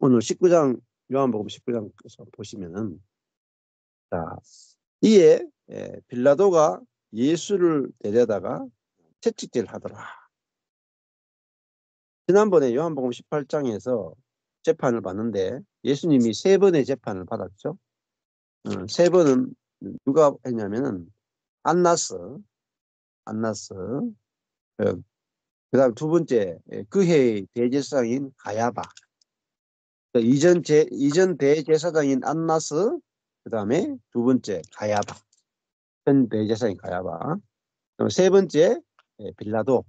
오늘 19장, 요한복음 19장에서 보시면은, 자, 이에 빌라도가 예수를 데려다가 채찍질을 하더라. 지난번에 요한복음 18장에서 재판을 받는데 예수님이 3번의 재판을 받았죠. 3번은 누가 했냐면은 안나스, 그다음 두 번째 그 해의 대제사장인 가야바, 이전 대제사장인 안나스, 그다음에 두 번째 가야바, 현 대제사장인 가야바, 세 번째 빌라도.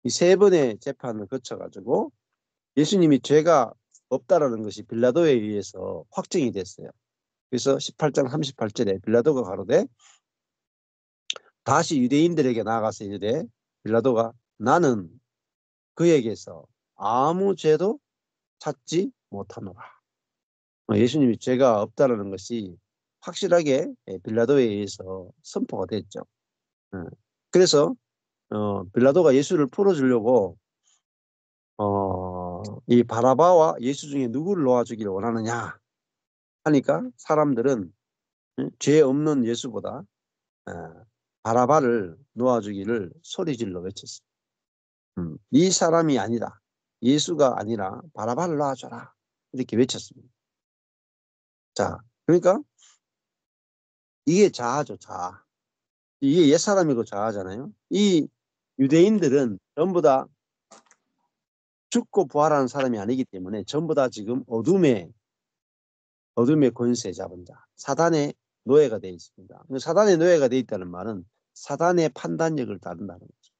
이 3번의 재판을 거쳐가지고 예수님이 죄가 없다라는 것이 빌라도에 의해서 확정이 됐어요. 그래서 18장 38절에 빌라도가 가로되 다시 유대인들에게 나아가서 이르되 빌라도가 나는 그에게서 아무 죄도 찾지 못하노라. 예수님이 죄가 없다라는 것이 확실하게 빌라도에 의해서 선포가 됐죠. 그래서 빌라도가 예수를 풀어주려고 이 바라바와 예수 중에 누구를 놓아주기를 원하느냐 하니까 사람들은 죄 없는 예수보다 바라바를 놓아주기를 소리질러 외쳤어요. 이 사람이 아니다. 예수가 아니라 바라바를 놓아줘라. 이렇게 외쳤습니다. 자, 그러니까 이게 자아죠, 자아. 이게 옛사람이고 자아잖아요. 이 유대인들은 전부 다 죽고 부활하는 사람이 아니기 때문에 전부 다 지금 어둠의 권세 잡은 자, 사단의 노예가 되어 있습니다. 사단의 노예가 되어 있다는 말은 사단의 판단력을 따른다는 거죠.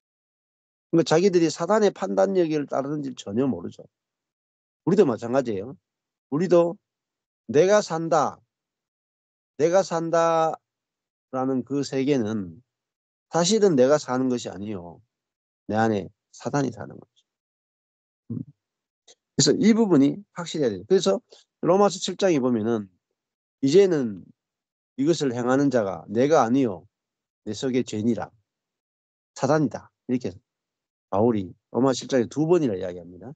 그러니까 자기들이 사단의 판단력을 따르는지 전혀 모르죠. 우리도 마찬가지예요. 우리도 내가 산다라는 그 세계는 사실은 내가 사는 것이 아니요. 내 안에 사단이 사는 거죠. 그래서 이 부분이 확실해야 돼요. 그래서 로마서 7장에 보면은 이제는 이것을 행하는 자가 내가 아니요 내 속에 죄니라, 사단이다, 이렇게 바울이 로마 7장에 2번이나 이야기합니다.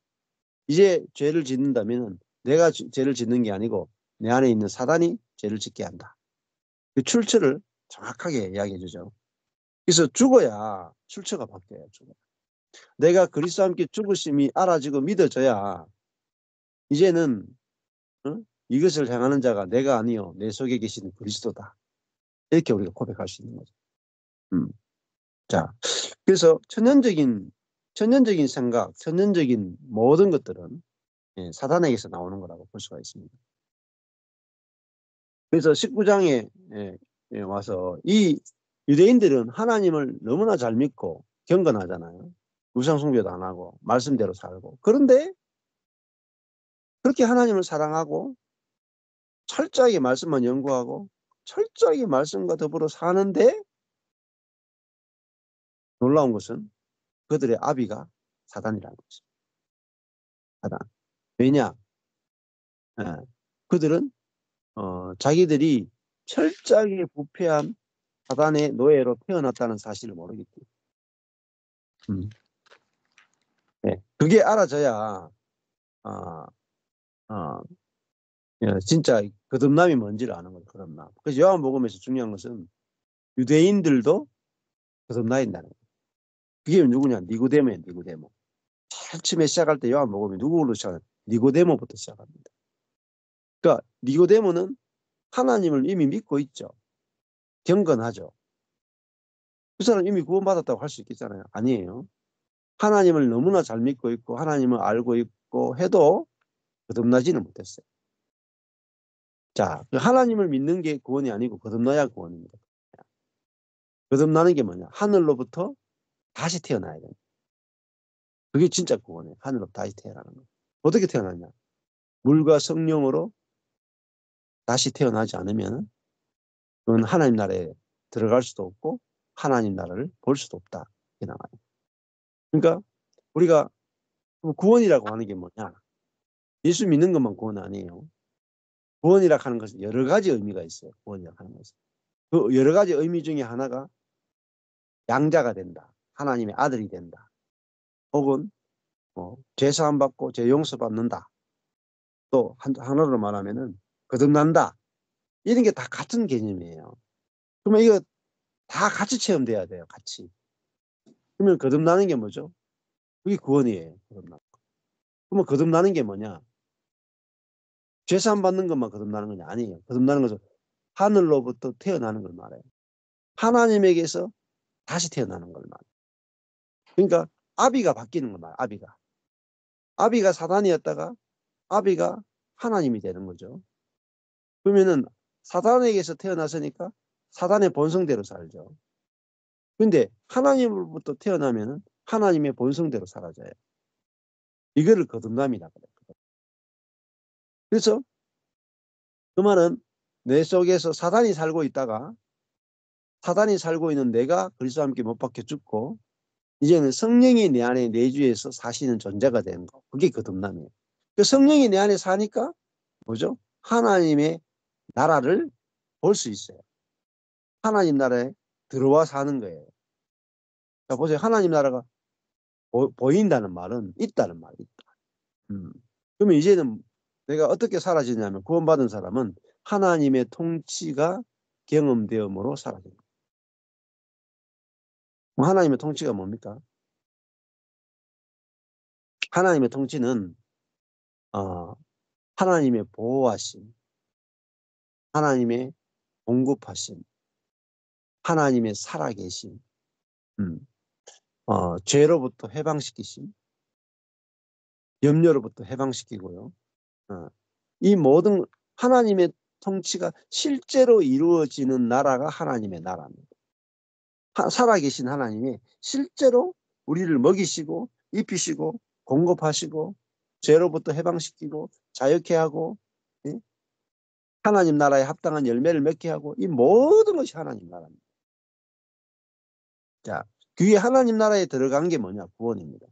이제 죄를 짓는다면 내가 죄를 짓는 게 아니고 내 안에 있는 사단이 죄를 짓게 한다. 그 출처를 정확하게 이야기해 주죠. 그래서 죽어야 출처가 바뀌어요. 내가 그리스도와 함께 죽으심이 알아지고 믿어져야 이제는 이것을 행하는 자가 내가 아니요 내 속에 계신 그리스도다. 이렇게 우리가 고백할 수 있는 거죠. 자, 그래서 천연적인 생각, 천연적인 모든 것들은 사단에게서 나오는 거라고 볼 수가 있습니다. 그래서 19장에 와서 이 유대인들은 하나님을 너무나 잘 믿고 경건하잖아요. 우상숭배도 안 하고 말씀대로 살고. 그런데 그렇게 하나님을 사랑하고 철저하게 말씀만 연구하고 철저하게 말씀과 더불어 사는데 놀라운 것은 그들의 아비가 사단이라는 거죠. 사단. 왜냐? 그들은 자기들이 철저하게 부패한 사단의 노예로 태어났다는 사실을 모르기 때문에. 네. 그게 알아져야 진짜 거듭남이 뭔지를 아는 거예요. 거듭남. 그래서 요한복음에서 중요한 것은 유대인들도 거듭나야 된다는 거예요. 그게 누구냐? 니고데모예요. 니고데모. 제일 처음에 시작할 때 요한복음이 누구로 시작해요? 니고데모부터 시작합니다. 그러니까 니고데모는 하나님을 이미 믿고 있죠. 경건하죠. 그 사람 이미 구원받았다고 할 수 있겠잖아요. 아니에요. 하나님을 너무나 잘 믿고 있고 하나님을 알고 있고 해도 거듭나지는 못했어요. 자, 하나님을 믿는 게 구원이 아니고 거듭나야 구원입니다. 거듭나는 게 뭐냐? 하늘로부터 다시 태어나야 됩니다. 그게 진짜 구원이에요. 하늘로 다시 태어나는 거. 어떻게 태어나냐? 물과 성령으로 다시 태어나지 않으면 그건 하나님 나라에 들어갈 수도 없고 하나님 나라를 볼 수도 없다. 이게 나와요. 그러니까 우리가 구원이라고 하는 게 뭐냐? 예수 믿는 것만 구원 아니에요. 구원이라고 하는 것은 여러 가지 의미가 있어요. 구원이라고 하는 것은. 그 여러 가지 의미 중에 하나가 양자가 된다. 하나님의 아들이 된다. 혹은 죄 사함 받고 죄 용서 받는다. 또 하나로 말하면은 거듭난다. 이런 게 다 같은 개념이에요. 그러면 이거 다 같이 체험돼야 돼요. 같이. 그러면 거듭나는 게 뭐죠? 그게 구원이에요. 거듭나. 그러면 거듭나는 게 뭐냐? 죄사함 받는 것만 거듭나는 건 아니에요. 거듭나는 것은 하늘로부터 태어나는 걸 말해요. 하나님에게서 다시 태어나는 걸 말해요. 그러니까 아비가 바뀌는 걸 말해요. 아비가 사단이었다가 아비가 하나님이 되는 거죠. 그러면은 사단에게서 태어났으니까 사단의 본성대로 살죠. 근데 하나님으로부터 태어나면은 하나님의 본성대로 살아져요. 이거를 거듭남이라고 그래요. 그래서 그 말은 내 속에서 사단이 살고 있다가 사단이 살고 있는 내가 그리스도와 함께 못 박혀 죽고 이제는 성령이 내 안에 내주에서 사시는 존재가 되는 거. 그게 거듭남이에요. 그 성령이 내 안에 사니까 뭐죠? 하나님의 나라를 볼 수 있어요. 하나님 나라에 들어와 사는 거예요. 자, 보세요. 하나님 나라가 보인다는 말은 있다는 말이다. 그러면 이제는 내가 어떻게 사라지냐면 구원받은 사람은 하나님의 통치가 경험되음으로 사라집니다. 하나님의 통치가 뭡니까? 하나님의 통치는 하나님의 보호하심, 하나님의 공급하심, 하나님의 살아계심, 죄로부터 해방시키심, 염려로부터 해방시키고요. 이 모든 하나님의 통치가 실제로 이루어지는 나라가 하나님의 나라입니다. 살아계신 하나님이 실제로 우리를 먹이시고 입히시고 공급하시고 죄로부터 해방시키고 자유케 하고 하나님 나라에 합당한 열매를 맺게 하고 이 모든 것이 하나님 나라입니다. 자, 그게 하나님 나라에 들어간 게 뭐냐? 구원입니다.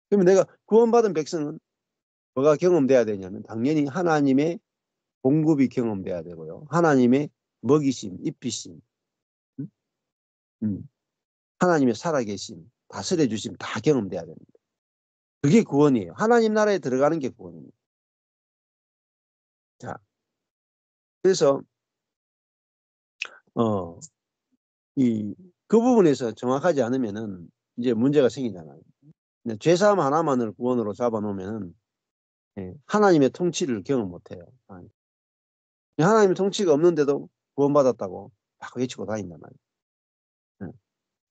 그러면 내가 구원받은 백성은 뭐가 경험돼야 되냐면 당연히 하나님의 공급이 경험돼야 되고요. 하나님의 먹이심, 입히심, 하나님의 살아계심, 다스려 주심 다 경험돼야 됩니다. 그게 구원이에요. 하나님 나라에 들어가는 게 구원입니다. 자, 그래서 그 부분에서 정확하지 않으면은 이제 문제가 생기잖아요. 죄사함 하나만을 구원으로 잡아놓으면은 하나님의 통치를 경험 못해요. 하나님의 통치가 없는데도 구원받았다고 막 외치고 다닌단 말이에요.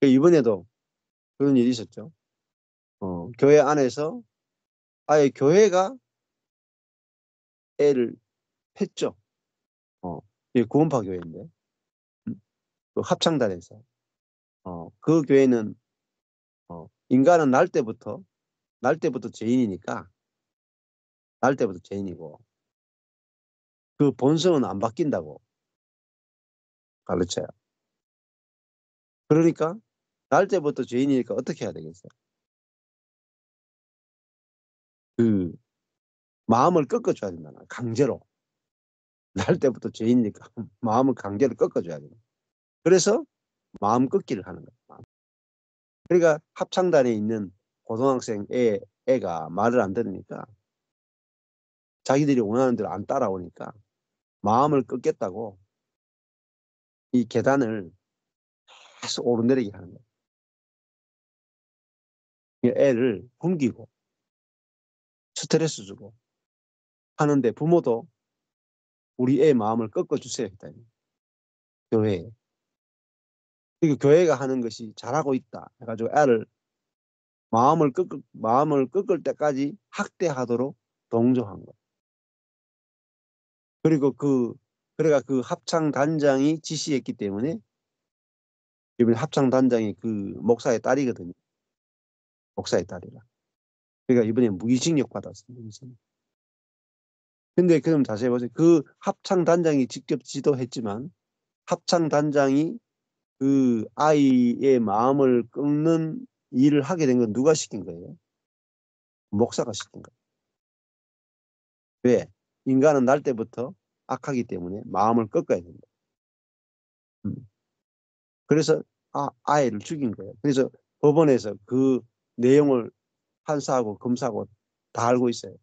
이번에도 그런 일이 있었죠. 교회 안에서 아예 교회가 애를 팼죠. 이게 구원파 교회인데 그 합창단에서 그 교회는 인간은 날 때부터 죄인이니까 날 때부터 죄인이고 그 본성은 안 바뀐다고 가르쳐요. 그러니까 날 때부터 죄인이니까 어떻게 해야 되겠어요? 그 마음을 꺾어줘야 된다. 강제로. 날 때부터 죄인이니까 마음을 강제로 꺾어줘야 돼요. 그래서 마음 꺾기를 하는 거예요. 그러니까 합창단에 있는 고등학생 애가 말을 안 들으니까 자기들이 원하는 대로 안 따라오니까 마음을 꺾겠다고 이 계단을 계속 오르내리게 하는 거예요. 애를 굶기고 스트레스 주고 하는데 부모도 우리 애 마음을 꺾어주세요. 교회에. 그러니까 교회가 하는 것이 잘하고 있다 해가지고 애를 마음을 꺾을 때까지 학대하도록 동조한 거예요. 그리고 그래가 그 합창단장이 지시했기 때문에 이번 합창단장이 그 목사의 딸이거든요. 목사의 딸이라. 그러니까 이번에 무기징역 받았어요. 무기징역. 근데 그럼 자세히 보세요. 그 합창단장이 직접 지도했지만 합창단장이 그 아이의 마음을 꺾는 일을 하게 된 건 누가 시킨 거예요? 목사가 시킨 거예요. 왜? 인간은 날 때부터 악하기 때문에 마음을 꺾어야 된다. 그래서 아이를 죽인 거예요. 그래서 법원에서 그 내용을 판사하고 검사하고 다 알고 있어요.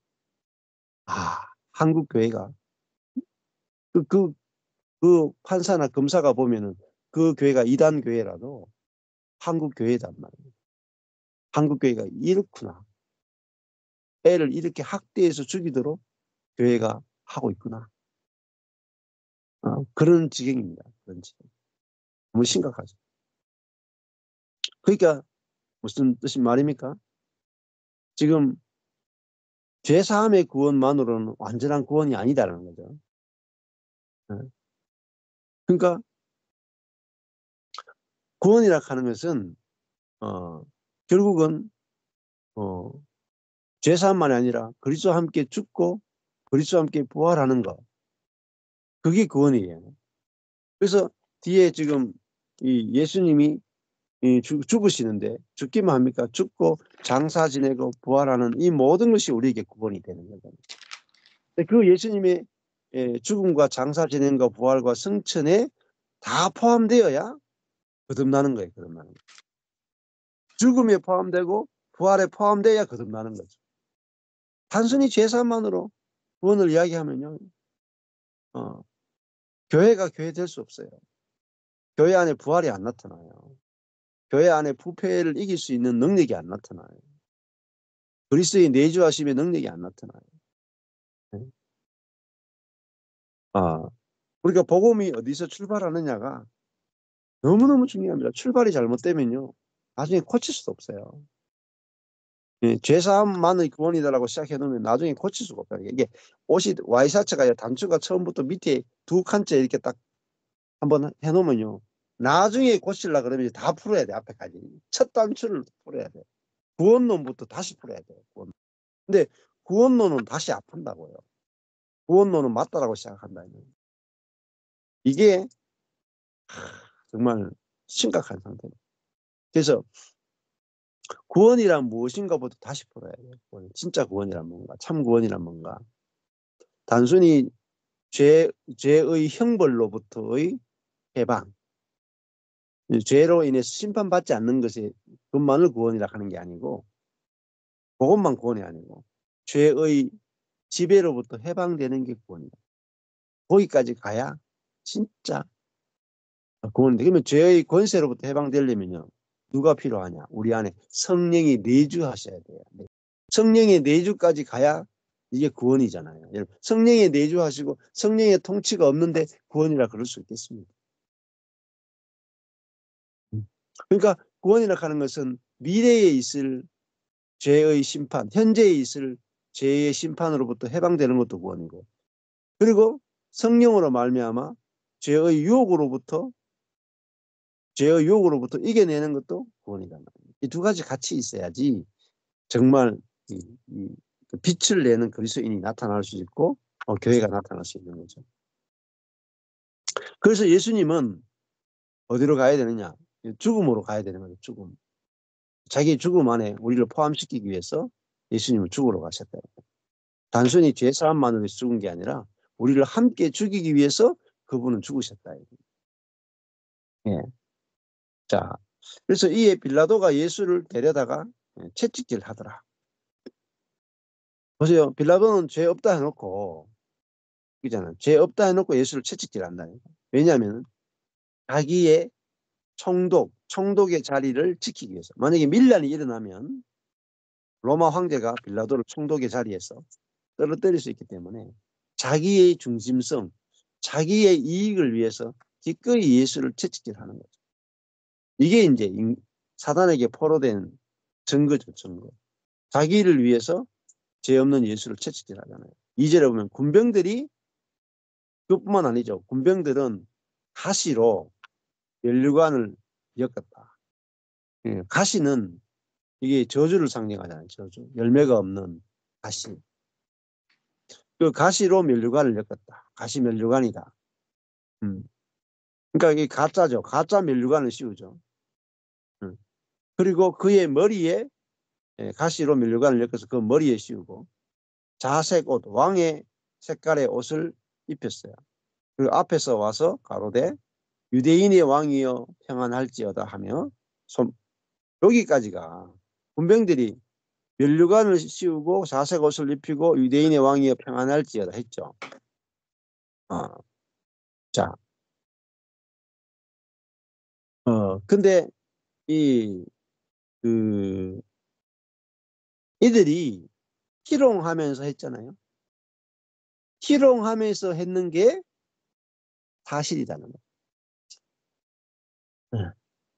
한국 교회가 그 판사나 검사가 보면은 그 교회가 이단 교회라도 한국 교회단 말이에요. 한국 교회가 이렇구나. 애를 이렇게 학대해서 죽이도록 교회가 하고 있구나. 그런 지경입니다. 그런 지경. 너무 심각하죠. 그러니까 무슨 뜻인 말입니까? 지금 죄사함의 구원만으로는 완전한 구원이 아니다라는 거죠. 그러니까 구원이라 하는 것은 결국은 죄사함만이 아니라 그리스도와 함께 죽고 그리스도와 함께 부활하는 것. 그게 구원이에요. 그래서 뒤에 지금 이 예수님이 죽으시는데 죽기만 합니까? 죽고 장사 지내고 부활하는 이 모든 것이 우리에게 구원이 되는 거죠. 그 예수님의 죽음과 장사 지내는과 부활과 승천에 다 포함되어야 거듭나는 거예요. 거듭나는 거예요. 죽음에 포함되고 부활에 포함되어야 거듭나는 거죠. 단순히 죄사함만으로 구원을 이야기하면요. 교회가 교회 될 수 없어요. 교회 안에 부활이 안 나타나요. 교회 안에 부패를 이길 수 있는 능력이 안 나타나요. 그리스도의 내주하심의 능력이 안 나타나요. 우리가 복음이 어디서 출발하느냐가 너무너무 중요합니다. 출발이 잘못되면요. 나중에 고칠 수도 없어요. 죄사함만의 구원이다라고 시작해 놓으면 나중에 고칠 수가 없어요. 이게 옷이 와이셔츠가 단추가 처음부터 밑에 두 칸째 이렇게 딱 한번 해 놓으면요. 나중에 고치려고 그러면 이제 다 풀어야 돼. 앞에까지. 첫 단추를 풀어야 돼. 구원론부터 다시 풀어야 돼요. 구원론. 근데 구원론은 다시 아픈다고요. 구원론은 맞다라고 시작한다. 이게 정말 심각한 상태입니다. 그래서 구원이란 무엇인가부터 다시 풀어야 돼요. 진짜 구원이란 뭔가, 참 구원이란 뭔가. 단순히 죄의 형벌로부터의 해방, 죄로 인해서 심판받지 않는 것이 그것만을 구원이라 하는 게 아니고, 그것만 구원이 아니고 죄의 지배로부터 해방되는 게 구원이다. 거기까지 가야 진짜 구원인데, 그러면 죄의 권세로부터 해방되려면요, 누가 필요하냐? 우리 안에 성령이 내주하셔야 돼요. 성령의 내주까지 가야 이게 구원이잖아요. 여러분, 성령의 내주하시고 성령의 통치가 없는데 구원이라 그럴 수 있겠습니까? 그러니까 구원이라 하는 것은 미래에 있을 죄의 심판, 현재에 있을 죄의 심판으로부터 해방되는 것도 구원이고, 그리고 성령으로 말미암아 죄의 유혹으로부터 이겨내는 것도 구원이다. 이 두 가지 같이 있어야지 정말 빛을 내는 그리스도인이 나타날 수 있고 교회가 나타날 수 있는 거죠. 그래서 예수님은 어디로 가야 되느냐? 죽음으로 가야 되는 거죠. 죽음. 자기 죽음 안에 우리를 포함시키기 위해서 예수님은 죽으러 가셨다. 단순히 죄사함만으로 죽은 게 아니라 우리를 함께 죽이기 위해서 그분은 죽으셨다. 예. 자, 그래서 이에 빌라도가 예수를 데려다가 채찍질 하더라. 보세요. 빌라도는 죄 없다 해놓고, 그잖아요. 죄 없다 해놓고 예수를 채찍질 한다니까. 왜냐하면 자기의 총독의 자리를 지키기 위해서. 만약에 밀란이 일어나면 로마 황제가 빌라도를 총독의 자리에서 떨어뜨릴 수 있기 때문에 자기의 중심성, 자기의 이익을 위해서 기꺼이 예수를 채찍질하는 거죠. 이게 이제 사단에게 포로된 증거죠, 증거. 자기를 위해서 죄 없는 예수를 채찍질하잖아요. 2절에 보면 군병들이, 그것뿐만 아니죠. 군병들은 가시로 면류관을 엮었다. 가시는 이게 저주를 상징하잖아요. 저주. 열매가 없는 가시. 그 가시로 면류관을 엮었다. 가시 면류관이다. 그러니까 이게 가짜죠. 가짜 면류관을 씌우죠. 그리고 그의 머리에 가시로 면류관을 엮어서 그 머리에 씌우고 자색 옷, 왕의 색깔의 옷을 입혔어요. 그리고 앞에서 와서 가로되 유대인의 왕이여 평안할지어다 하며 여기까지가 군병들이 면류관을 씌우고 자색 옷을 입히고 유대인의 왕이여 평안할지어다 했죠. 자, 근데 이들이 희롱하면서 했잖아요. 희롱하면서 했는 게 사실이라는 거예요.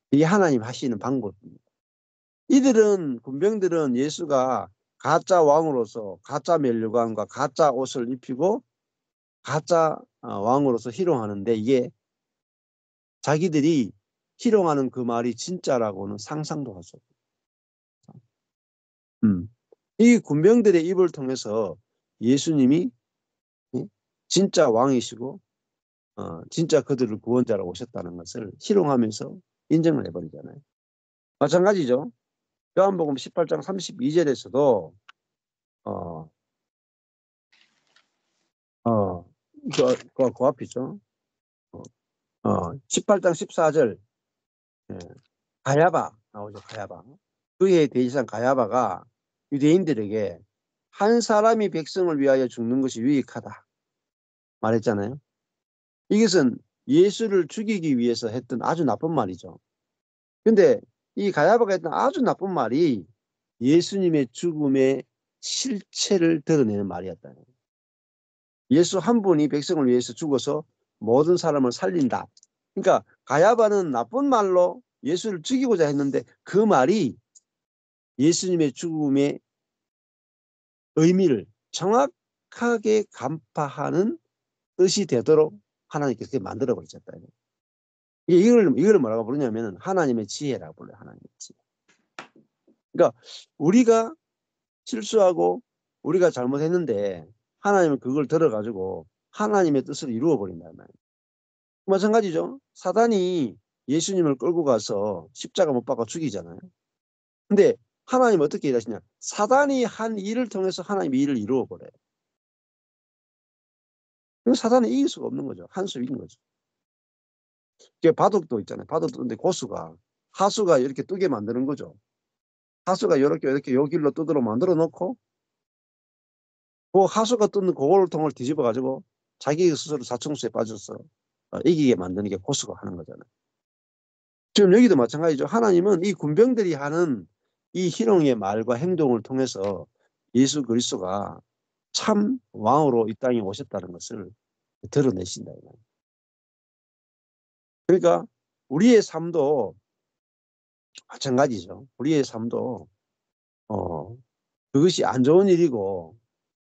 이게 하나님 하시는 방법입니다. 이들은 군병들은 예수가 가짜 왕으로서 가짜 면류관과 가짜 옷을 입히고 가짜 왕으로서 희롱하는데 이게 자기들이 희롱하는 그 말이 진짜라고는 상상도 할 수 없어요. 이 군병들의 입을 통해서 예수님이 진짜 왕이시고 진짜 그들을 구원자로 오셨다는 것을 희롱하면서 인정을 해버리잖아요. 마찬가지죠. 요한복음 18장 32절에서도 그 앞이죠. 18장 14절 가야바 나오죠. 가야바. 그의 대지상 가야바가 유대인들에게 한 사람이 백성을 위하여 죽는 것이 유익하다 말했잖아요. 이것은 예수를 죽이기 위해서 했던 아주 나쁜 말이죠. 근데 이 가야바가 했던 아주 나쁜 말이 예수님의 죽음의 실체를 드러내는 말이었다. 예수 한 분이 백성을 위해서 죽어서 모든 사람을 살린다. 그러니까 가야바는 나쁜 말로 예수를 죽이고자 했는데 그 말이 예수님의 죽음의 의미를 정확하게 간파하는 뜻이 되도록 하나님께서 그렇게 만들어 버리셨다. 이걸 뭐라고 부르냐면 하나님의 지혜라고 불러요. 하나님의 지혜. 그러니까 우리가 실수하고 우리가 잘못했는데 하나님은 그걸 들어가지고 하나님의 뜻을 이루어 버린다는 말이에요. 마찬가지죠. 사단이 예수님을 끌고 가서 십자가 못 박아 죽이잖아요. 근데 하나님 어떻게 일하시냐? 사단이 한 일을 통해서 하나님이 일을 이루어 버려요. 사단은 이길 수가 없는 거죠. 한 수 이긴 거죠. 바둑도 있잖아요. 바둑도 근데 고수가 하수가 이렇게 뜨게 만드는 거죠. 하수가 이렇게 요 길로 뜨도록 만들어 놓고 그 하수가 뜯는 그걸 통을 뒤집어 가지고 자기 스스로 자충수에 빠져서 이기게 만드는 게 고수가 하는 거잖아요. 지금 여기도 마찬가지죠. 하나님은 이 군병들이 하는 이 희롱의 말과 행동을 통해서 예수 그리스도가 참 왕으로 이 땅에 오셨다는 것을 드러내신다. 그러니까 우리의 삶도 마찬가지죠. 우리의 삶도 그것이 안 좋은 일이고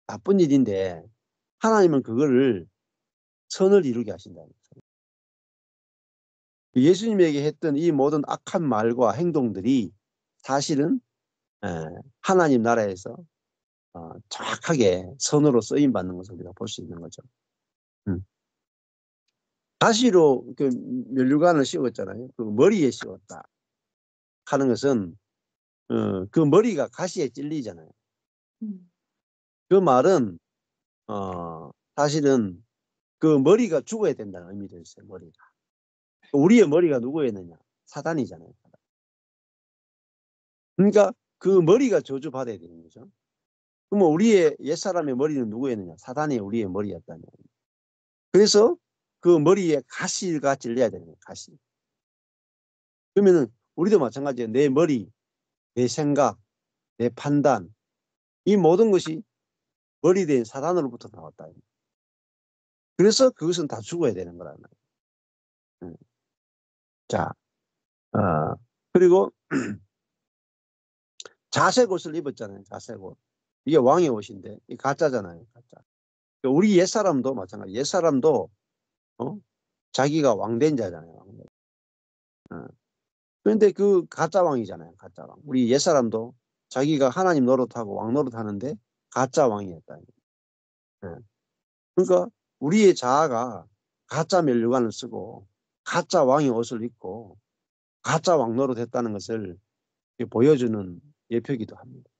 나쁜 일인데 하나님은 그거를 선을 이루게 하신다는 거예요. 예수님에게 했던 이 모든 악한 말과 행동들이 사실은 하나님 나라에서 정확하게 선으로 쓰임 받는 것을 우리가 볼 수 있는 거죠. 가시로 그 면류관을 씌웠잖아요. 그 머리에 씌웠다 하는 것은 그 머리가 가시에 찔리잖아요. 그 말은 사실은 그 머리가 죽어야 된다는 의미도 있어요. 머리가. 우리의 머리가 누구였느냐? 사단이잖아요. 그러니까 그 머리가 저주받아야 되는 거죠. 그러면 우리의 옛사람의 머리는 누구였느냐? 사단이 우리의 머리였다는 거예요. 그래서 그 머리에 가시가 찔려야 되는 거예요. 가시. 그러면은 우리도 마찬가지예요. 내 머리, 내 생각, 내 판단 이 모든 것이 머리된 사단으로부터 나왔다. 그래서 그것은 다 죽어야 되는 거라는 거예요. 자, 그리고 자색 옷을 입었잖아요. 자색 옷. 이게 왕의 옷인데 이 가짜잖아요. 가짜. 우리 옛사람도 마찬가지. 옛사람도 자기가 왕된 자잖아요. 그런데 그 가짜 왕이잖아요. 가짜 왕. 우리 옛사람도 자기가 하나님 노릇하고 왕 노릇하는데 가짜 왕이었다. 그러니까 우리의 자아가 가짜 면류관을 쓰고 가짜 왕의 옷을 입고 가짜 왕 노릇했다는 것을 보여주는 예표이기도 합니다.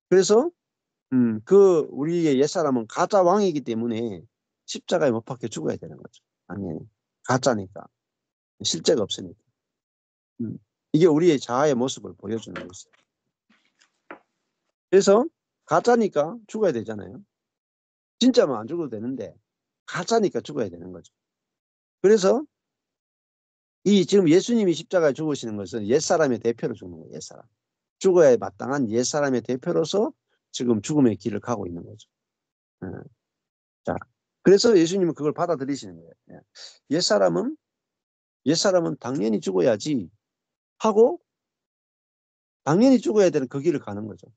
그래서 그 우리의 옛사람은 가짜 왕이기 때문에 십자가에 못 박혀 죽어야 되는 거죠. 아니 가짜니까 실제가 없으니까. 이게 우리의 자아의 모습을 보여주는 것이죠. 그래서 가짜니까 죽어야 되잖아요. 진짜면 안 죽어도 되는데 가짜니까 죽어야 되는 거죠. 그래서 이 지금 예수님이 십자가에 죽으시는 것은 옛사람의 대표로 죽는 거예요. 옛사람. 죽어야 마땅한 옛사람의 대표로서 지금 죽음의 길을 가고 있는 거죠. 자, 그래서 예수님은 그걸 받아들이시는 거예요. 옛사람은 당연히 죽어야지 하고 당연히 죽어야 되는 그 길을 가는 거죠.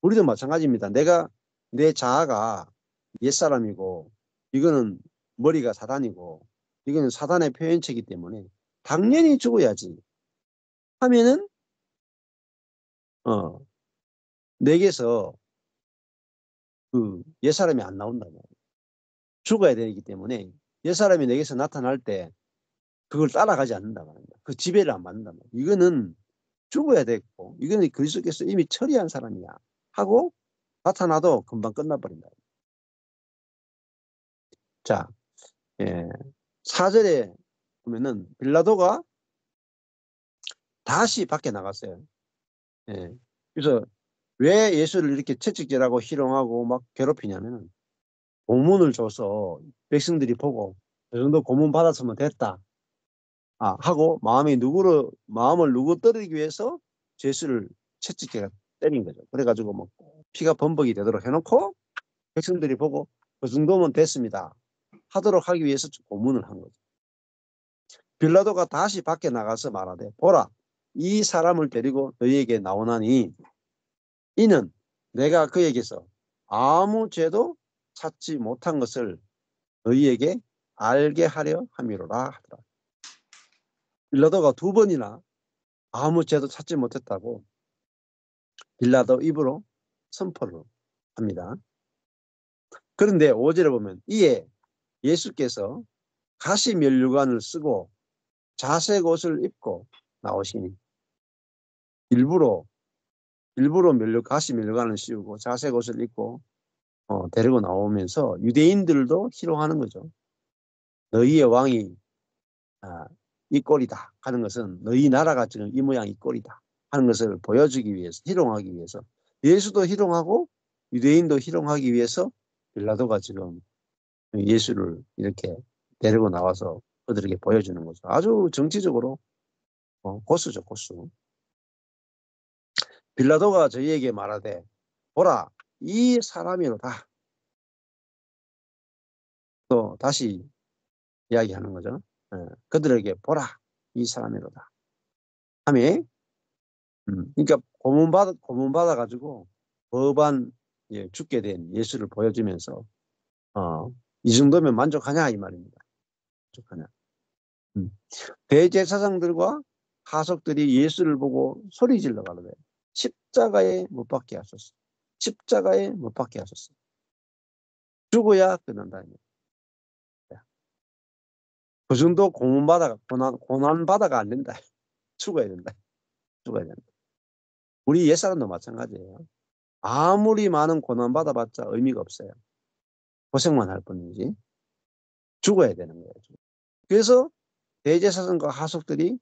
우리도 마찬가지입니다. 내 자아가 옛사람이고 이거는 머리가 사단이고 이거는 사단의 표현체이기 때문에 당연히 죽어야지 하면은 내게서 그 옛사람이 안 나온단 말이에요. 죽어야 되기 때문에 옛사람이 내게서 나타날 때 그걸 따라가지 않는단 말입니다. 그 지배를 안 받는단 말이에요. 이거는 죽어야 되고 이거는 그리스도께서 이미 처리한 사람이야 하고 나타나도 금방 끝나버린다. 자, 4절에 보면은 빌라도가 다시 밖에 나갔어요. 그래서 왜 예수를 이렇게 채찍질하고 희롱하고 막 괴롭히냐면은 고문을 줘서 백성들이 보고 그 정도 고문 받았으면 됐다. 하고 마음을 누구뜨리기 위해서 예수를 채찍질을 때린 거죠. 그래가지고 뭐 피가 범벅이 되도록 해놓고 백성들이 보고 그 정도면 됐습니다. 하도록 하기 위해서 고문을 한 거죠. 빌라도가 다시 밖에 나가서 말하되 보라 이 사람을 데리고 너희에게 나오나니 이는 내가 그에게서 아무 죄도 찾지 못한 것을 너희에게 알게 하려 함이로라 하더라. 빌라도가 2번이나 아무 죄도 찾지 못했다고 빌라도 입으로 선포를 합니다. 그런데 5절에 보면 이에 예수께서 가시 면류관을 쓰고 자색 옷을 입고 나오시니 일부러 가시 면류관을 씌우고 자색 옷을 입고 데리고 나오면서 유대인들도 희롱하는 거죠. 너희의 왕이 이 꼴이다 하는 것은 너희 나라가 지금 이 모양 이 꼴이다 하는 것을 보여주기 위해서 희롱하기 위해서 예수도 희롱하고 유대인도 희롱하기 위해서 빌라도가 지금 예수를 이렇게 데리고 나와서 그들에게 보여주는 거죠. 아주 정치적으로 고수죠, 고수. 빌라도가 저희에게 말하되 보라 이 사람이로다. 또 다시 이야기하는 거죠. 그들에게 보라 이 사람이로다. 하며 그러니까 고문 받아가지고 법안 죽게 된 예수를 보여주면서 이 정도면 만족하냐 이 말입니다. 만족하냐. 대제사장들과 하석들이 예수를 보고 소리 질러 가로되 십자가에 못 박게 하소서. 십자가에 못 박게 하소서. 죽어야 끝난다. 그 정도 고난받아가 안 된다. 죽어야 된다. 죽어야 된다. 우리 옛사람도 마찬가지예요. 아무리 많은 고난받아봤자 의미가 없어요. 고생만 할 뿐이지. 죽어야 되는 거예요. 그래서 대제사장과 하석들이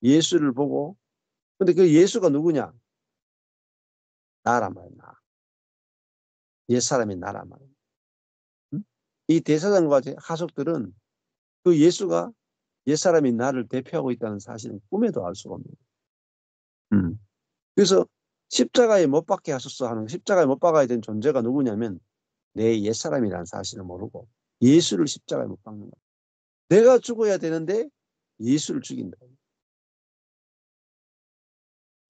예수를 보고 근데 그 예수가 누구냐? 나란 말이야. 나. 옛사람이 나란 말이야. 이 대제사장과 하석들은 그 예수가 옛사람이 나를 대표하고 있다는 사실은 꿈에도 알 수가 없는 거예요. 그래서 십자가에 못 박게 하소서 하는 십자가에 못 박아야 되는 존재가 누구냐면 내 옛사람이라는 사실을 모르고 예수를 십자가에 못 박는 거야. 내가 죽어야 되는데 예수를 죽인다.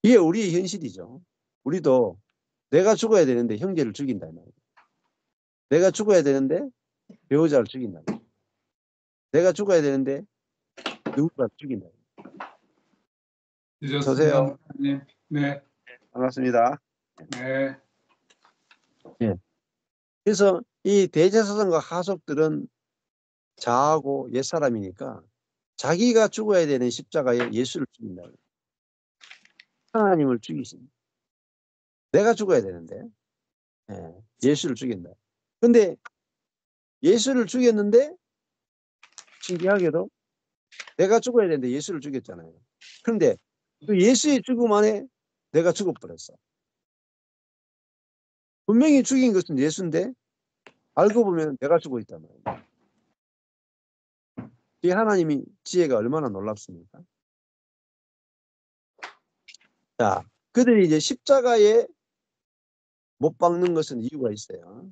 이게 우리의 현실이죠. 우리도 내가 죽어야 되는데 형제를 죽인다. 내가 죽어야 되는데 배우자를 죽인다. 내가 죽어야 되는데 누군가 죽인다. 늦었습니다. 네. 반갑습니다. 네. 예. 그래서 이 대제사장과 하석들은 자하고 옛사람이니까 자기가 죽어야 되는 십자가에 예수를 죽인다. 하나님을 죽이십니다. 내가 죽어야 되는데 예수를 죽인다. 근데 예수를 죽였는데 신기하게도 내가 죽어야 되는데 예수를 죽였잖아요. 그런데 그 예수의 죽음 안에 내가 죽어버렸어. 분명히 죽인 것은 예수인데 알고 보면 내가 죽고 있단 말이에요. 이 하나님이 지혜가 얼마나 놀랍습니까? 자, 그들이 이제 십자가에 못 박는 것은 이유가 있어요.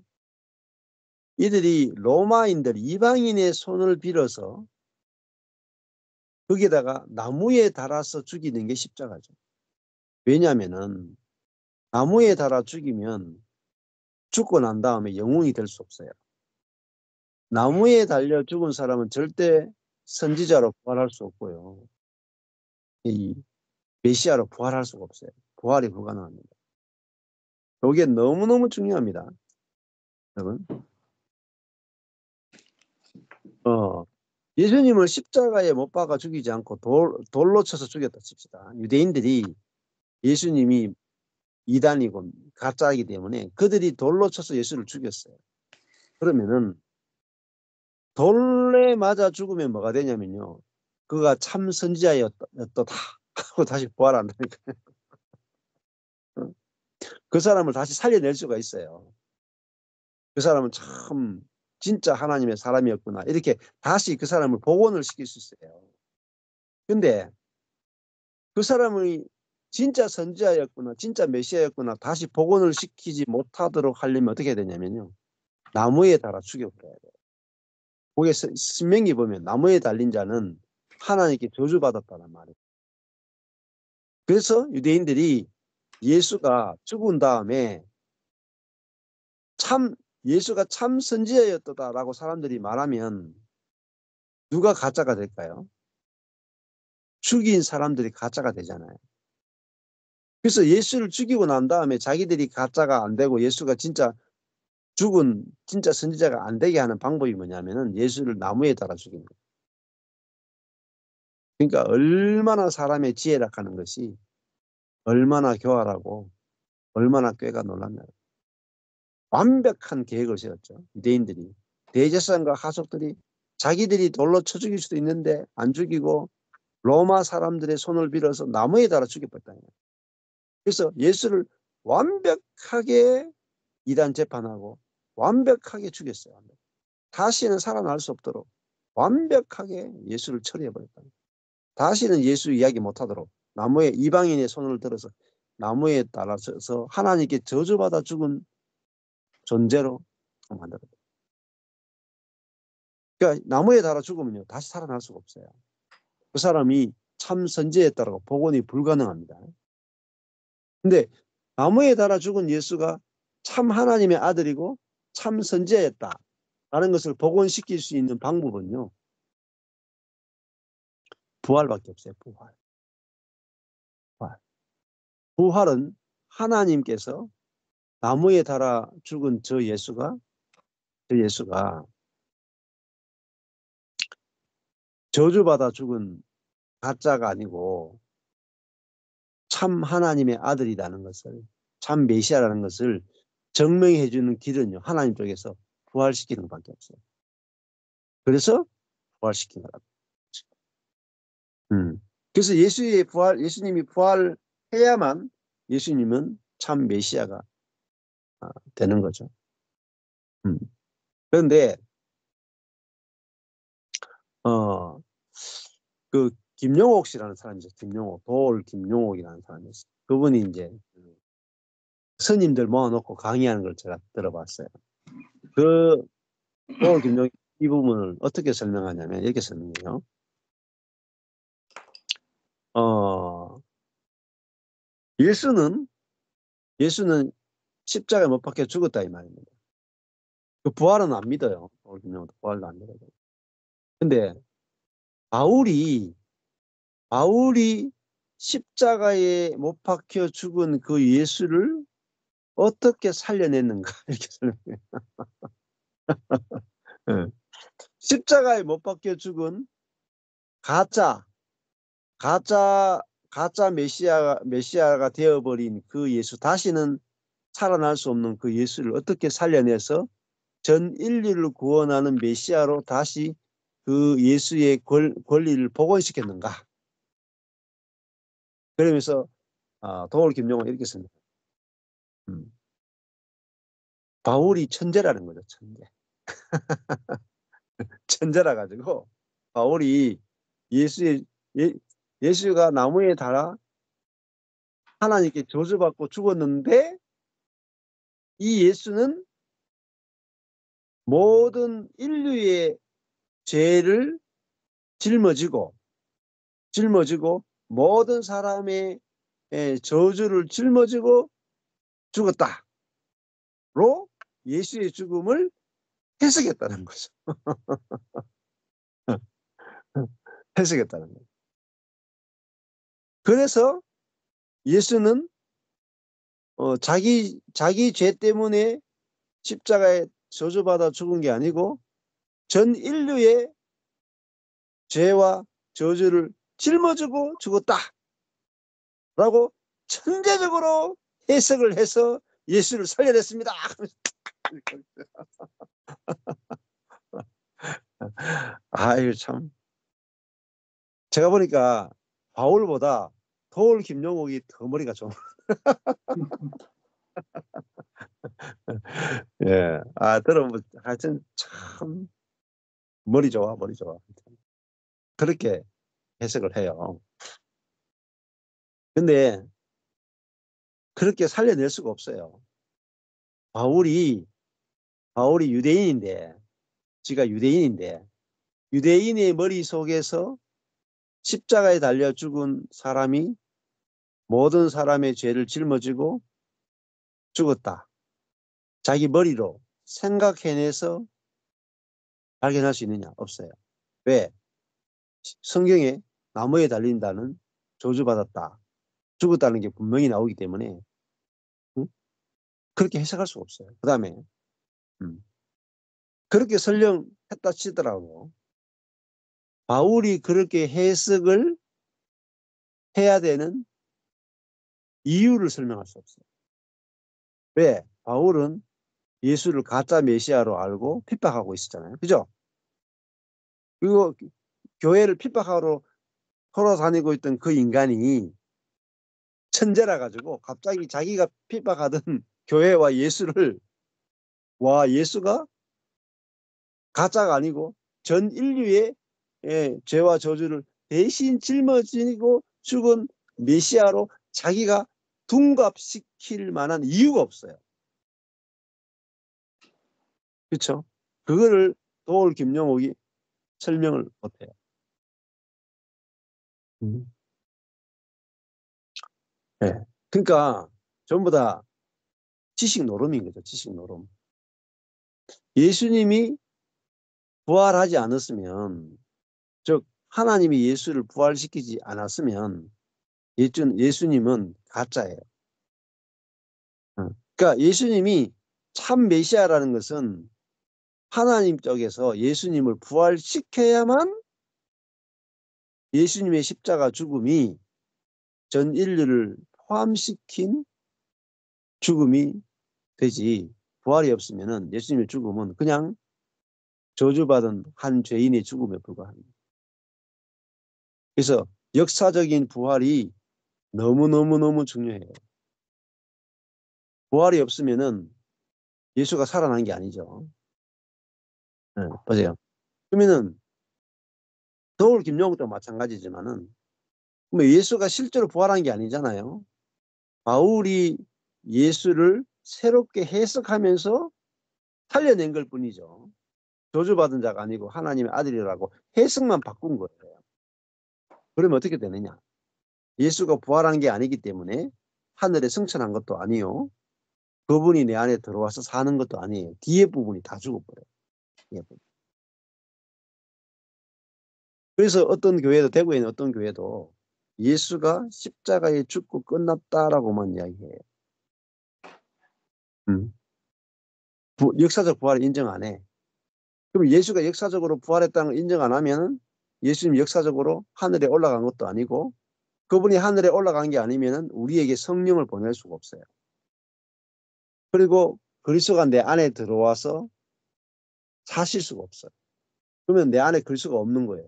이들이 로마인들, 이방인의 손을 빌어서 거기에다가 나무에 달아서 죽이는 게 십자가죠. 왜냐하면은 나무에 달아 죽이면 죽고 난 다음에 영웅이 될 수 없어요. 나무에 달려 죽은 사람은 절대 선지자로 부활할 수 없고요. 이 메시아로 부활할 수가 없어요. 부활이 불가능합니다. 이게 너무너무 중요합니다. 여러분. 예수님을 십자가에 못 박아 죽이지 않고 돌로 쳐서 죽였다 칩시다. 유대인들이 예수님이 이단이고 가짜이기 때문에 그들이 돌로 쳐서 예수를 죽였어요. 그러면은 돌에 맞아 죽으면 뭐가 되냐면요. 그가 참 선지자였다 하고 다시 부활한다니까요. 그 사람을 다시 살려낼 수가 있어요. 그 사람은 참 진짜 하나님의 사람이었구나. 이렇게 다시 그 사람을 복원을 시킬 수 있어요. 근데 그 사람이 진짜 선지자였구나, 진짜 메시아였구나 다시 복원을 시키지 못하도록 하려면 어떻게 해야 되냐면요. 나무에 달아 죽여버려야 돼요. 거기에 신명기 보면 나무에 달린 자는 하나님께 저주받았다는 말이에요. 그래서 유대인들이 예수가 죽은 다음에 예수가 참 선지자였다라고 사람들이 말하면 누가 가짜가 될까요? 죽인 사람들이 가짜가 되잖아요. 그래서 예수를 죽이고 난 다음에 자기들이 가짜가 안 되고 예수가 진짜 죽은 진짜 선지자가 안 되게 하는 방법이 뭐냐면은 예수를 나무에 달아 죽이는 거예요. 그러니까 얼마나 사람의 지혜락하는 것이 얼마나 교활하고 얼마나 꾀가 놀랐나요. 완벽한 계획을 세웠죠. 유대인들이. 대제사장과 하속들이 자기들이 돌로 쳐 죽일 수도 있는데 안 죽이고 로마 사람들의 손을 빌어서 나무에 달아 죽여버렸다. 그래서 예수를 완벽하게 이단 재판하고 완벽하게 죽였어요. 다시는 살아날 수 없도록 완벽하게 예수를 처리해버렸다. 다시는 예수 이야기 못하도록 나무에 이방인의 손을 들어서 나무에 달아서 하나님께 저주받아 죽은 존재로 만들었다. 그러니까 나무에 달아 죽으면요 다시 살아날 수가 없어요. 그 사람이 참 선지자였다고 복원이 불가능합니다. 근데 나무에 달아 죽은 예수가 참 하나님의 아들이고 참 선지자였다라는 것을 복원시킬 수 있는 방법은요. 부활밖에 없어요. 부활. 부활은 하나님께서 나무에 달아 죽은 저 예수가 저주받아 죽은 가짜가 아니고 참 하나님의 아들이라는 것을 참 메시아라는 것을 증명해 주는 길은요. 하나님 쪽에서 부활시키는 것밖에 없어요. 그래서 부활시킨 거라고. 그래서 예수님이 부활해야만 예수님은 참 메시아가 되는 거죠. 그런데 그 김용옥 씨라는 사람이 있어요. 김용옥이라는 사람이 있어요. 그분이 이제 스님들 모아놓고 강의하는 걸 제가 들어봤어요. 그 도올 김용옥 이 부분을 어떻게 설명하냐면 이렇게 설명해요. 예수는 십자가에 못 박혀 죽었다 이 말입니다. 그 부활은 안 믿어요. 도올 김용옥도 부활도 안 믿어요. 근데 바울이 십자가에 못 박혀 죽은 그 예수를 어떻게 살려냈는가 이렇게 설명해요. 십자가에 못 박혀 죽은 가짜 메시아가 되어버린 그 예수, 다시는 살아날 수 없는 그 예수를 어떻게 살려내서 전 인류를 구원하는 메시아로 다시 그 예수의 권리를 복원시켰는가. 그러면서 도올 김용은 이렇게 씁니다. 바울이 천재라는 거죠. 천재. 천재라 가지고 바울이 예수가 나무에 달아 하나님께 저주받고 죽었는데 이 예수는 모든 인류의 죄를 짊어지고 모든 사람의 저주를 짊어지고 죽었다로 예수의 죽음을 해석했다는 거죠. 해석했다는 거예요. 그래서 예수는 자기 죄 때문에 십자가에 저주받아 죽은 게 아니고 전 인류의 죄와 저주를 짊어지고 죽었다라고 천재적으로 해석을 해서 예수를 살려냈습니다. 아유 참. 제가 보니까 바울보다 도울 김용옥이 더 머리가 좋은. 예, 들어보면 하여튼 참 머리 좋아. 그렇게 해석을 해요. 근데 그렇게 살려낼 수가 없어요. 바울이 유대인인데, 지가 유대인인데, 유대인의 머릿속에서 십자가에 달려 죽은 사람이 모든 사람의 죄를 짊어지고 죽었다. 자기 머리로 생각해내서 발견할 수 있느냐? 없어요. 왜? 성경에 나무에 달린다는 저주받았다, 죽었다는 게 분명히 나오기 때문에 그렇게 해석할 수가 없어요. 그 다음에 그렇게 설령했다 치더라고. 바울이 그렇게 해석을 해야 되는 이유를 설명할 수 없어요. 왜? 바울은 예수를 가짜 메시아로 알고 핍박하고 있었잖아요. 그죠? 그리고 교회를 핍박하러 돌아다니고 있던 그 인간이 천재라 가지고 갑자기 자기가 핍박하던 교회와 예수를, 예수가 가짜가 아니고 전 인류의 죄와 저주를 대신 짊어지고 죽은 메시아로 자기가 둔갑시킬 만한 이유가 없어요. 그렇죠? 그거를 도울 김용옥이 설명을 못해요. 네. 그러니까 전부 다 지식 노름인 거죠. 지식 노름. 예수님이 부활하지 않았으면, 즉 하나님이 예수를 부활시키지 않았으면 예수님은 가짜예요. 그러니까 예수님이 참 메시아라는 것은 하나님 쪽에서 예수님을 부활시켜야만 예수님의 십자가 죽음이 전 인류를 포함시킨 죽음이 되지, 부활이 없으면 예수님의 죽음은 그냥 저주받은 한 죄인의 죽음에 불과합니다. 그래서 역사적인 부활이 너무너무 중요해요. 부활이 없으면 예수가 살아난 게 아니죠. 네, 보세요. 그러면은 도울 김용욱도 마찬가지지만은 예수가 실제로 부활한 게 아니잖아요. 바울이 예수를 새롭게 해석하면서 살려낸 걸 뿐이죠. 저주받은 자가 아니고 하나님의 아들이라고 해석만 바꾼 거예요. 그러면 어떻게 되느냐? 예수가 부활한 게 아니기 때문에 하늘에 승천한 것도 아니요, 그분이 내 안에 들어와서 사는 것도 아니에요. 뒤에 부분이 다 죽어버려요. 뒤에 부분. 그래서 어떤 교회도, 대구에 있는 어떤 교회도 예수가 십자가에 죽고 끝났다라고만 이야기해요. 역사적 부활을 인정 안 해. 그럼 예수가 역사적으로 부활했다는 걸 인정 안 하면 예수님 역사적으로 하늘에 올라간 것도 아니고, 그분이 하늘에 올라간 게 아니면 우리에게 성령을 보낼 수가 없어요. 그리고 그리스도가 내 안에 들어와서 사실 수가 없어요. 그러면 내 안에 그리스도가 없는 거예요.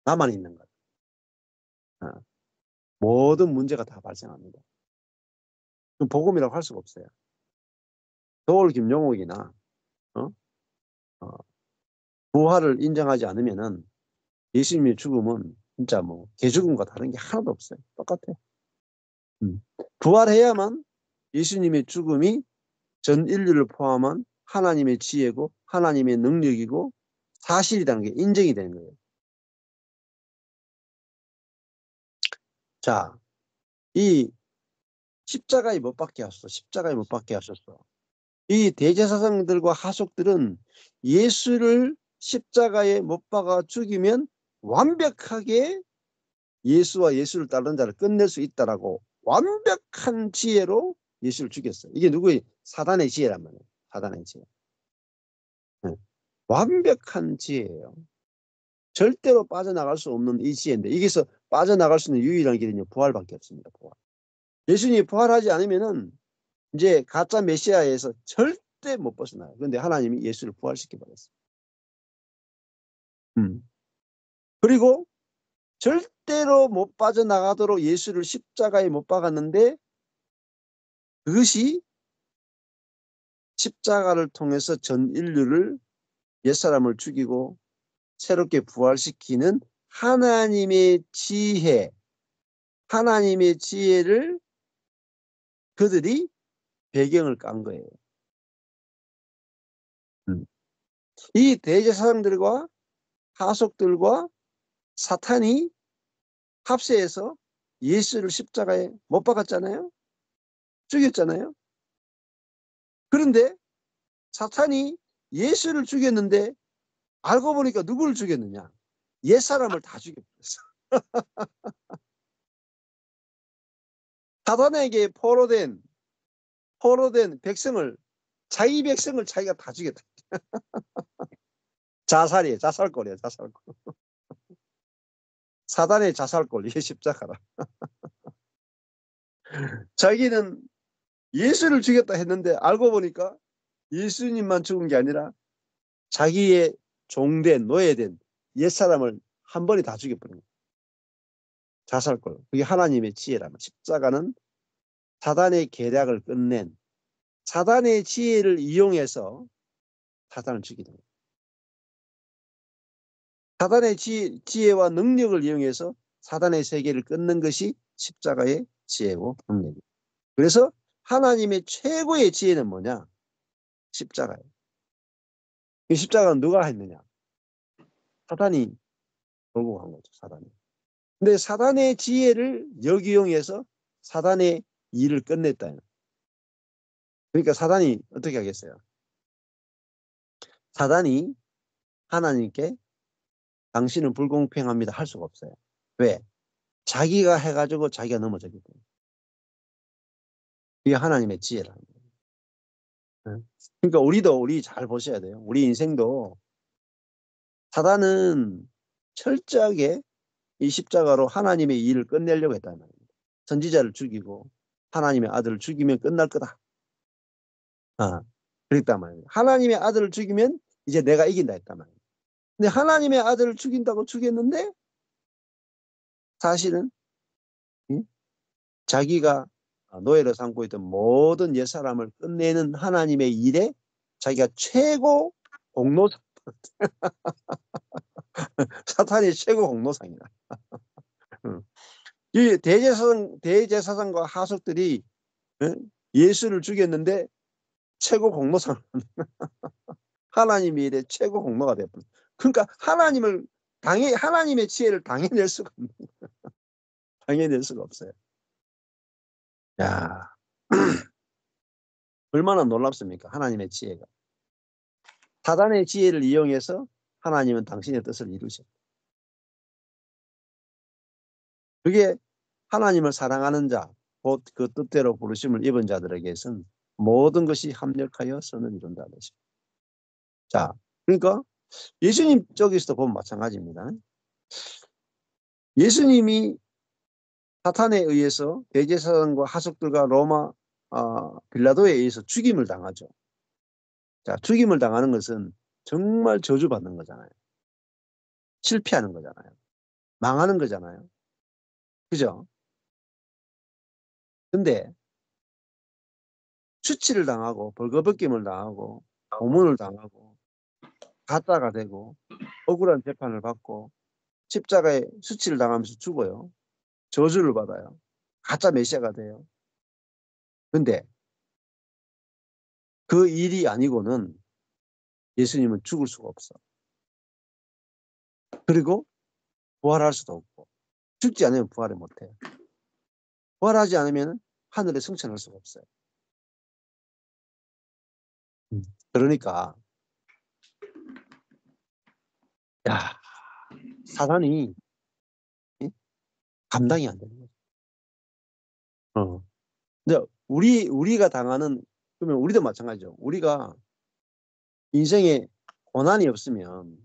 나만 있는 거예요. 모든 문제가 다 발생합니다. 그럼 복음이라고 할 수가 없어요. 도올 김용옥이나 어? 어, 부활을 인정하지 않으면은 예수님의 죽음은 진짜 뭐 개죽음과 다른 게 하나도 없어요. 똑같아요. 부활해야만 예수님의 죽음이 전 인류를 포함한 하나님의 지혜고 하나님의 능력이고 사실이라는 게 인정이 되는 거예요. 자, 이 십자가에 못 박게 하셨어. 십자가에 못 박게 하셨어. 이 대제사장들과 하속들은 예수를 십자가에 못 박아 죽이면 완벽하게 예수와 예수를 따르는 자를 끝낼 수 있다라고 완벽한 지혜로 예수를 죽였어요. 이게 누구의? 사단의 지혜란 말이에요. 사단의 지혜. 네. 완벽한 지혜예요. 절대로 빠져나갈 수 없는 이 지혜인데 여기서 빠져나갈 수 있는 유일한 길은 부활밖에 없습니다. 부활. 예수님이 부활하지 않으면은 이제 가짜 메시아에서 절대 못 벗어나요. 그런데 하나님이 예수를 부활시켜 버렸어요. 그리고 절대로 못 빠져나가도록 예수를 십자가에 못 박았는데 그것이 십자가를 통해서 전 인류를 옛사람을 죽이고 새롭게 부활시키는 하나님의 지혜, 하나님의 지혜를 그들이 배경을 깐 거예요. 이 대제사장들과 하속들과 사탄이 합세해서 예수를 십자가에 못 박았잖아요. 죽였잖아요. 그런데 사탄이 예수를 죽였는데 알고 보니까 누구를 죽였느냐? 옛사람을 다 죽였어. 사단에게 포로된 백성을, 자기 백성을 자기가 다 죽였다. 자살이에요. 자살골이에요. 자살골. 사단의 자살골. 이게 십자가라. 자기는 예수를 죽였다 했는데 알고 보니까 예수님만 죽은 게 아니라 자기의 종된, 노예된 옛사람을 한 번에 다 죽여버린 거예요. 자살골. 그게 하나님의 지혜라면 십자가는 사단의 계략을 끝낸 사단의 지혜를 이용해서 사단을 죽이는 거예요. 사단의 지혜와 능력을 이용해서 사단의 세계를 끊는 것이 십자가의 지혜고 능력이에요. 그래서 하나님의 최고의 지혜는 뭐냐? 십자가예요. 이 십자가는 누가 했느냐? 사단이 돌고 간 거죠. 사단이. 근데 사단의 지혜를 역이용해서 사단의 일을 끝냈다. 그러니까 사단이 어떻게 하겠어요? 사단이 하나님께 당신은 불공평합니다 할 수가 없어요. 왜? 자기가 해가지고 자기가 넘어졌기 때문에. 이게 하나님의 지혜라는 거예요. 그러니까 우리 잘 보셔야 돼요. 우리 인생도 사단은 철저하게 이 십자가로 하나님의 일을 끝내려고 했단 말입니다. 선지자를 죽이고 하나님의 아들을 죽이면 끝날 거다. 그랬단 말이에요. 하나님의 아들을 죽이면 이제 내가 이긴다 했단 말이에요. 근데 하나님의 아들을 죽인다고 죽였는데 사실은 자기가 노예로 삼고 있던 모든 옛사람을 끝내는 하나님의 일에 자기가 최고 공로상 사탄이 최고 공로상이다. 이 대제사장과 하속들이 예수를 죽였는데 최고 공로상 하나님의 일에 최고 공로가 되었다. 그러니까 하나님의 지혜를 당해낼 수가 없는 당해낼 수가 없어요. 야, 얼마나 놀랍습니까? 하나님의 지혜가. 사단의 지혜를 이용해서 하나님은 당신의 뜻을 이루셨다. 그게 하나님을 사랑하는 자, 곧 그 뜻대로 부르심을 입은 자들에게서는 모든 것이 합력하여 선을 이룬다. 자, 그러니까 예수님 쪽에서도 보면 마찬가지입니다. 예수님이 사탄에 의해서 대제사장과 하속들과 로마 빌라도에 의해서 죽임을 당하죠. 자, 죽임을 당하는 것은 정말 저주받는 거잖아요. 실패하는 거잖아요. 망하는 거잖아요. 그죠? 근데 수치를 당하고 벌거벗김을 당하고 고문을 당하고 가짜가 되고 억울한 재판을 받고 십자가에 수치를 당하면서 죽어요. 저주를 받아요. 가짜 메시아가 돼요. 근데 그 일이 아니고는 예수님은 죽을 수가 없어. 그리고 부활할 수도 없고 죽지 않으면 부활을 못해요. 부활하지 않으면 하늘에 승천할 수가 없어요. 그러니까 야, 사단이 감당이 안 되는 거죠. 근데 우리가 당하는, 그러면 우리도 마찬가지죠. 우리가 인생에 고난이 없으면,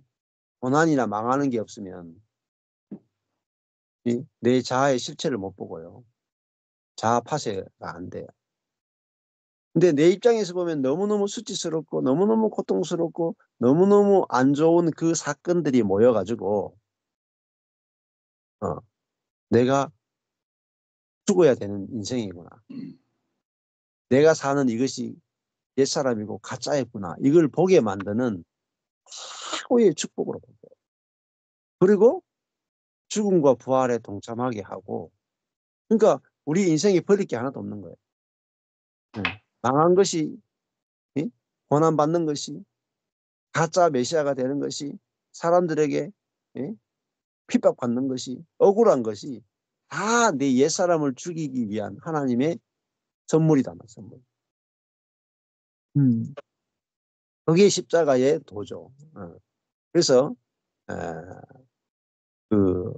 고난이나 망하는 게 없으면 내 자아의 실체를 못 보고요. 자아 파쇄가 안 돼요. 근데 내 입장에서 보면 너무너무 수치스럽고 너무너무 고통스럽고 너무너무 안 좋은 그 사건들이 모여가지고 내가 죽어야 되는 인생이구나. 내가 사는 이것이 옛사람이고 가짜였구나. 이걸 보게 만드는 최고의 축복으로 본 거예요. 그리고 죽음과 부활에 동참하게 하고, 그러니까 우리 인생에 버릴 게 하나도 없는 거예요. 망한 것이, 고난받는 것이, 가짜 메시아가 되는 것이, 사람들에게 핍박받는 것이, 억울한 것이 다 내 옛사람을 죽이기 위한 하나님의 선물이다. 선물. 그게 십자가의 도죠. 그래서 그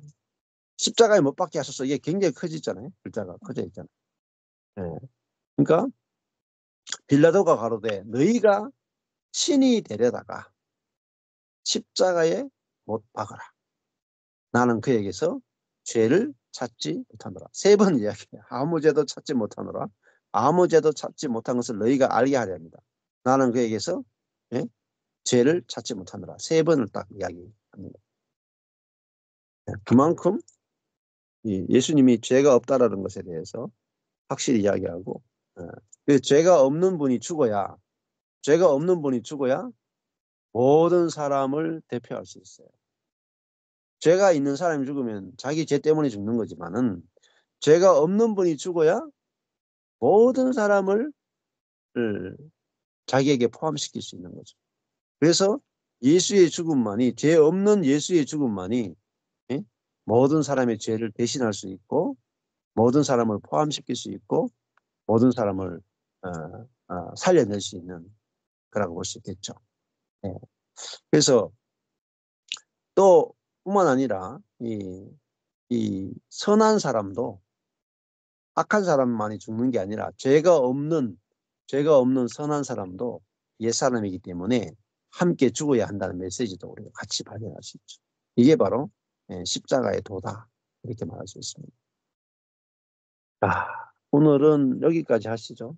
십자가에 못 박게 하셔서 이게 굉장히 커졌잖아요. 글자가 커져 있잖아요. 그러니까 빌라도가 가로되 너희가 신이 되려다가 십자가에 못 박아라. 나는 그에게서 죄를 찾지 못하노라. 3번 이야기해요. 아무 죄도 찾지 못하노라. 아무 죄도 찾지 못한 것을 너희가 알게 하려 합니다. 나는 그에게서 죄를 찾지 못하노라. 3번을 딱 이야기합니다. 그만큼 예수님이 죄가 없다라는 것에 대해서 확실히 이야기하고, 죄가 없는 분이 죽어야, 죄가 없는 분이 죽어야 모든 사람을 대표할 수 있어요. 죄가 있는 사람이 죽으면 자기 죄 때문에 죽는 거지만은 죄가 없는 분이 죽어야 모든 사람을 자기에게 포함시킬 수 있는 거죠. 그래서 예수의 죽음만이, 죄 없는 예수의 죽음만이 모든 사람의 죄를 대신할 수 있고 모든 사람을 포함시킬 수 있고 모든 사람을 살려낼 수 있는 거라고 볼 수 있겠죠. 그래서 또 뿐만 아니라 이 선한 사람도 악한 사람만이 죽는 게 아니라 죄가 없는 선한 사람도 옛사람이기 때문에 함께 죽어야 한다는 메시지도 우리가 같이 발견할 수 있죠. 이게 바로 십자가의 도다, 이렇게 말할 수 있습니다. 오늘은 여기까지 하시죠.